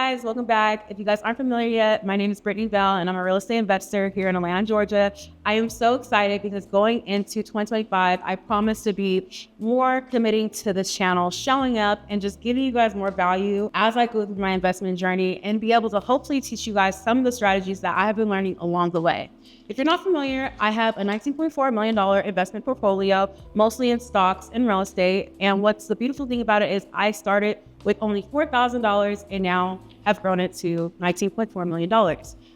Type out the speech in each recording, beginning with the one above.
guys, welcome back. If you guys aren't familiar yet, my name is Brittany Bell and I'm a real estate investor here in Atlanta, Georgia. I am so excited because going into 2025, I promise to be more committing to this channel, showing up and just giving you guys more value as I go through my investment journey and be able to hopefully teach you guys some of the strategies that I have been learning along the way. If you're not familiar, I have a $19.4 million investment portfolio, mostly in stocks and real estate. And what's the beautiful thing about it is I started with only $4,000 and now have grown it to $19.4 million.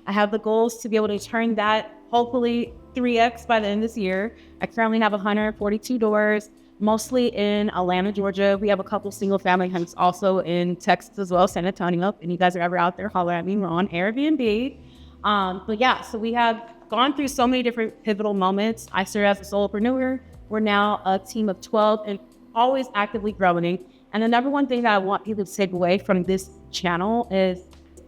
I have the goals to be able to turn that hopefully 3x by the end of this year. I currently have 142 doors, mostly in Atlanta, Georgia. We have a couple single family homes also in Texas as well, San Antonio. And you guys are ever out there, holler at me. We're on Airbnb. So we have gone through so many different pivotal moments. I started as a solopreneur. We're now a team of 12 and always actively growing. And the number one thing that I want people to take away from this channel is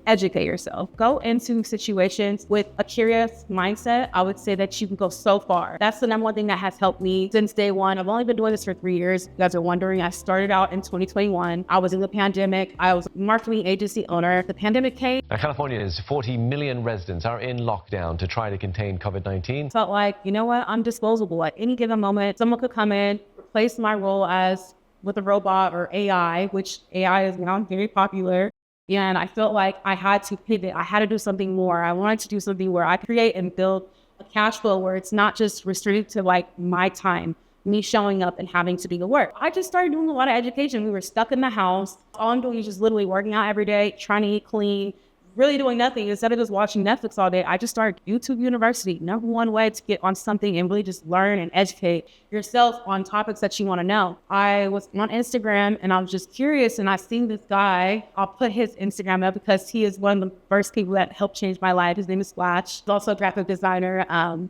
educate yourself. Go into situations with a curious mindset. I would say that you can go so far. That's the number one thing that has helped me since day one. I've only been doing this for 3 years. You guys are wondering, I started out in 2021. I was in the pandemic. I was a marketing agency owner. The pandemic came. Now, California's 40 million residents are in lockdown to try to contain COVID-19. Felt like, you know what? I'm disposable. At any given moment, someone could come in, replace my role as with a robot or AI, which AI is now very popular. And I felt like I had to pivot. I had to do something more. I wanted to do something where I create and build a cash flow where it's not just restricted to like my time, me showing up and having to do the work. I just started doing a lot of education. We were stuck in the house. All I'm doing is just literally working out every day, trying to eat clean, really doing nothing. Instead of just watching Netflix all day, I just started YouTube University. Number one way to get on something and really just learn and educate yourself on topics that you want to know. I was on Instagram and I was just curious and I seen this guy. I'll put his Instagram up because he is one of the first people that helped change my life. His name is Splash. He's also a graphic designer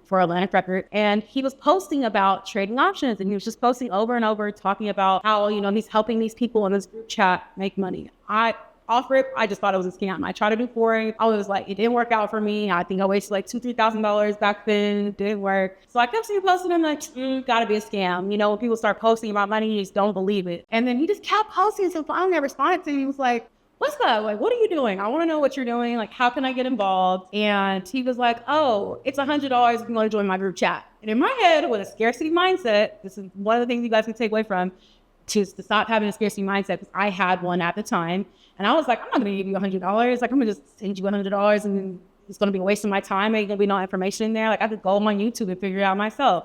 for Atlantic Record. And he was posting about trading options and he was just posting over and over talking about how, he's helping these people in this group chat make money. Off rip, I just thought it was a scam. I tried to do foreign. I was like, it didn't work out for me. I think I wasted like $2,000, $3,000 back then. It didn't work. So I kept seeing posting. I'm like, gotta be a scam. When people start posting about money, you just don't believe it. And then he just kept posting. So finally I responded to him. He was like, what's up? Like, what are you doing? I want to know what you're doing. Like, how can I get involved? And he was like, oh, it's $100 if you want to join my group chat. And in my head, with a scarcity mindset, this is one of the things you guys can take away from, to stop having a scarcity mindset, because I had one at the time. And I was like, I'm not going to give you $100. Like, I'm going to just send you $100 and it's going to be a waste of my time. Ain't going to be no information in there. Like, I could go on YouTube and figure it out myself,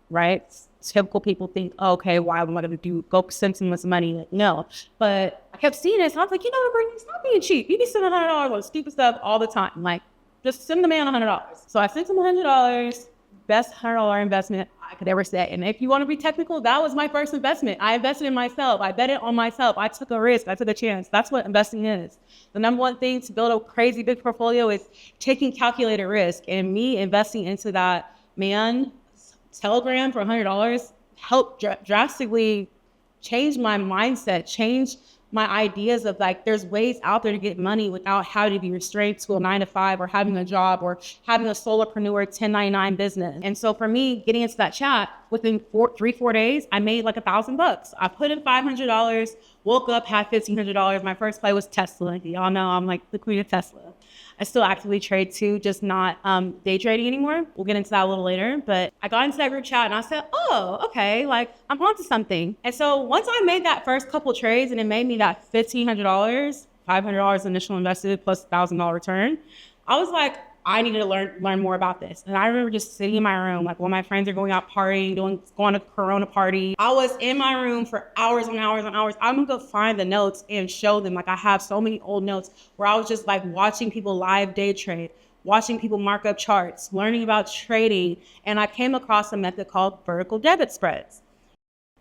right? Typical people think, oh, okay, why am I going to go send someone some money? Like, no. But I kept seeing it. So I was like, Brittany, stop being cheap. You be sending $100 on stupid stuff all the time. Like, just send the man $100. So I sent him $100. Best $100 investment I could ever say. And if you want to be technical, that was my first investment. I invested in myself. I bet it on myself. I took a risk. I took a chance. That's what investing is. The number one thing to build a crazy big portfolio is taking calculated risk. And me investing into that Telegram for $100 helped drastically change my mindset, change my ideas of like, there's ways out there to get money without having to be restrained to a 9-to-5 or having a job or having a solopreneur 1099 business. And so for me, getting into that chat, within 4 days, I made like $1,000. I put in $500, woke up, had $1,500. My first play was Tesla. Y'all know I'm like the queen of Tesla. I still actively trade too, just not day trading anymore. We'll get into that a little later. But I got into that group chat and I said, oh, okay, like I'm onto something. And so once I made that first couple trades and it made me that $1,500, $500 initial invested plus $1,000 return, I was like, I needed to learn more about this. And I remember just sitting in my room, like when my friends are going out partying, going to Corona party. I was in my room for hours and hours and hours. I'm gonna go find the notes and show them. Like I have so many old notes where I was just like watching people live day trade, watching people mark up charts, learning about trading. And I came across a method called vertical debit spreads.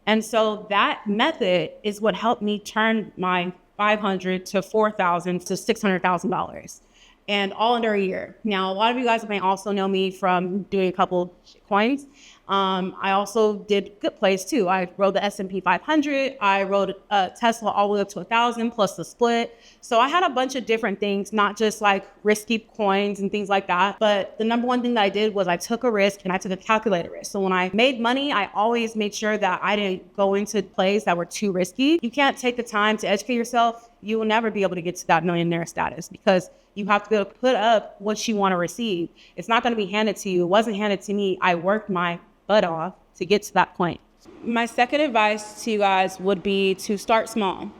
And so that method is what helped me turn my $500 to $4,000 to $600,000. And all under a year. Now, a lot of you guys may also know me from doing a couple coins. I also did good plays too. I rode the S&P 500. I rode Tesla all the way up to 1,000 plus the split. So I had a bunch of different things, not just like risky coins and things like that. But the number one thing that I did was I took a risk, and I took a calculated risk. So when I made money, I always made sure that I didn't go into plays that were too risky. You can't take the time to educate yourself. You will never be able to get to that millionaire status because you have to be able to put up what you want to receive. It's not going to be handed to you. It wasn't handed to me. I worked my butt off to get to that point. My second advice to you guys would be to start small.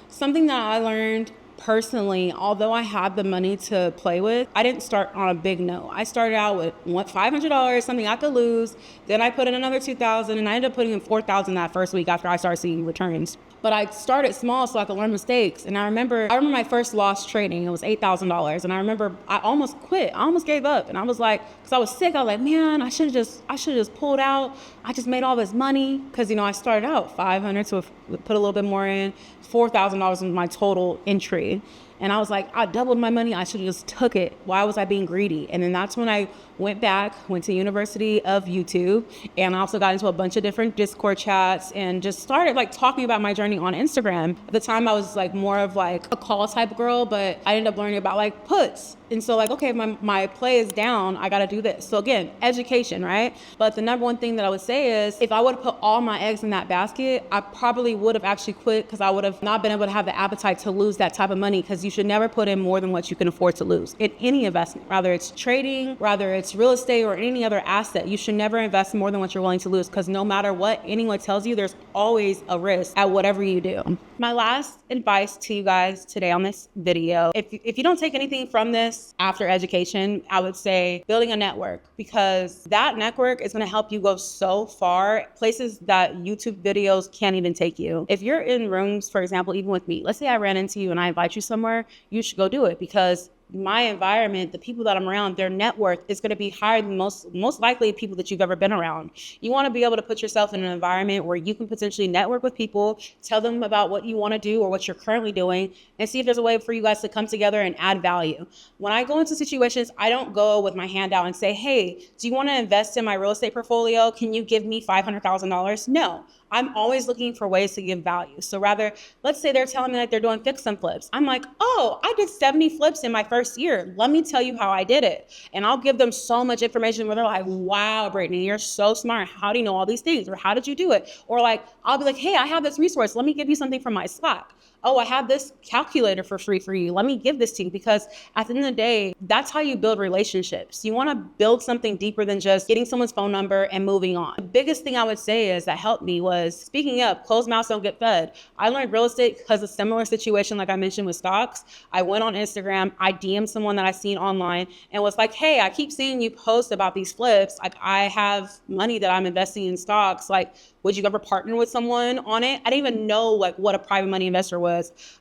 Something that I learned personally, although I had the money to play with, I didn't start on a big note. I started out with $500, something I could lose. Then I put in another $2,000, and I ended up putting in $4,000 that first week after I started seeing returns. But I started small so I could learn mistakes. And I remember my first loss trading. It was $8,000. And I remember I almost quit. I almost gave up. And I was like, because I was sick, I was like, man, I should have just pulled out. I just made all this money. Because, I started out $500, so put a little bit more in. $4,000 was my total entry. And I was like, I doubled my money. I should have just took it. Why was I being greedy? And then that's when I went to University of YouTube. And I also got into a bunch of different Discord chats and just started like talking about my journey on Instagram. At the time I was like more of like a call type girl, but I ended up learning about like puts. And so like, okay, my play is down, I gotta do this. So again, education, right? But the number one thing that I would say is if I would have put all my eggs in that basket, I probably would have actually quit because I would have not been able to have the appetite to lose that type of money, because you should never put in more than what you can afford to lose in any investment, whether it's trading, whether it's real estate or any other asset. You should never invest more than what you're willing to lose, because no matter what anyone tells you, there's always a risk at whatever you do. My last advice to you guys today on this video, if you don't take anything from this after education, I would say building a network, because that network is going to help you go so far, places that YouTube videos can't even take you. If you're in rooms, for example, even with me, let's say I ran into you and I invite you somewhere, you should go do it, because my environment, the people that I'm around, their net worth is going to be higher than most likely people that you've ever been around. You want to be able to put yourself in an environment where you can potentially network with people, tell them about what you want to do or what you're currently doing, and see if there's a way for you guys to come together and add value. When I go into situations, I don't go with my hand out and say, hey, do you want to invest in my real estate portfolio? Can you give me $500,000? No. I'm always looking for ways to give value. So rather, let's say they're telling me that they're doing fix and flips. I'm like, oh, I did 70 flips in my first year. Let me tell you how I did it. And I'll give them so much information where they're like, wow, Brittany, you're so smart. How do you know all these things? Or how did you do it? Or like, I'll be like, hey, I have this resource. Let me give you something from my Slack. Oh, I have this calculator for free for you. Let me give this to you, because at the end of the day, that's how you build relationships. You want to build something deeper than just getting someone's phone number and moving on. The biggest thing I would say is that helped me was, speaking up, closed mouths don't get fed. I learned real estate because of a similar situation like I mentioned with stocks. I went on Instagram, I DM'd someone that I seen online and was like, hey, I keep seeing you post about these flips. Like, I have money that I'm investing in stocks. Like, would you ever partner with someone on it? I didn't even know like what a private money investor was.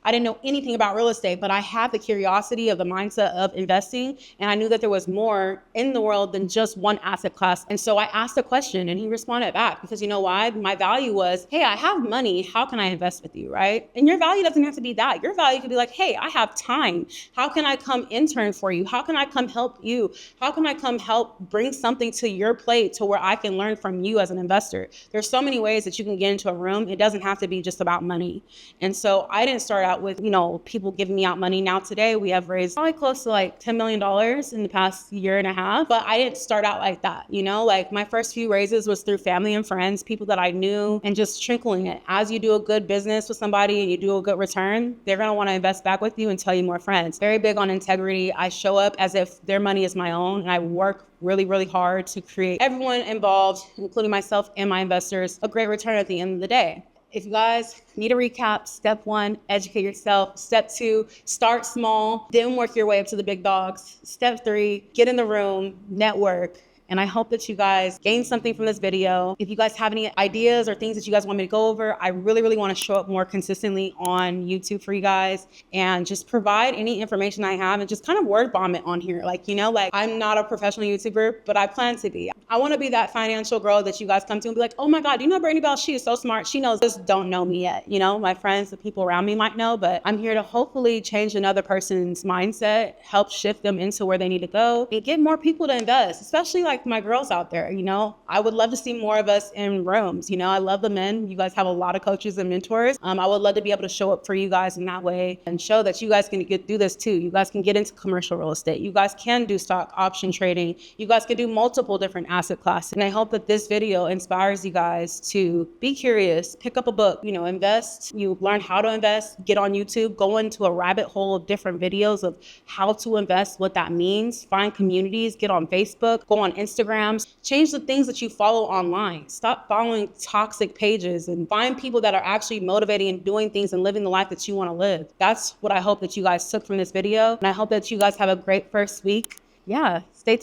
I didn't know anything about real estate, but I had the curiosity of the mindset of investing. And I knew that there was more in the world than just one asset class. And so I asked a question and he responded back, because you know why? My value was, hey, I have money. How can I invest with you, right? And your value doesn't have to be that. Your value could be like, hey, I have time. How can I come intern for you? How can I come help you? How can I come help bring something to your plate to where I can learn from you as an investor? There's so many ways that you can get into a room. It doesn't have to be just about money. And so I didn't start out with, people giving me out money. Now today we have raised probably close to like $10 million in the past year and a half, but I didn't start out like that. Like my first few raises was through family and friends, people that I knew, and just trickling it. As you do a good business with somebody and you do a good return, they're going to want to invest back with you and tell you more friends. Very big on integrity. I show up as if their money is my own, and I work really, really hard to create everyone involved, including myself and my investors, a great return at the end of the day. If you guys need a recap, step 1, educate yourself. Step 2, start small, then work your way up to the big dogs. Step 3, get in the room, network. And I hope that you guys gain something from this video. If you guys have any ideas or things that you guys want me to go over, I really, really want to show up more consistently on YouTube for you guys and just provide any information I have and just kind of word bomb it on here. Like I'm not a professional YouTuber, but I plan to be. I want to be that financial girl that you guys come to and be like, oh my God, do you know Brittany Bell? She is so smart. She knows, just don't know me yet. My friends, the people around me might know, but I'm here to hopefully change another person's mindset, help shift them into where they need to go, and get more people to invest, especially like like my girls out there, I would love to see more of us in rooms. I love the men. You guys have a lot of coaches and mentors. I would love to be able to show up for you guys in that way and show that you guys can do this too. You guys can get into commercial real estate. You guys can do stock option trading. You guys can do multiple different asset classes. And I hope that this video inspires you guys to be curious, pick up a book, invest, you learn how to invest, get on YouTube, go into a rabbit hole of different videos of how to invest, what that means, find communities, get on Facebook, go on Instagrams, change the things that you follow online. Stop following toxic pages and find people that are actually motivating and doing things and living the life that you want to live. That's what I hope that you guys took from this video. And I hope that you guys have a great first week. Yeah, stay tuned.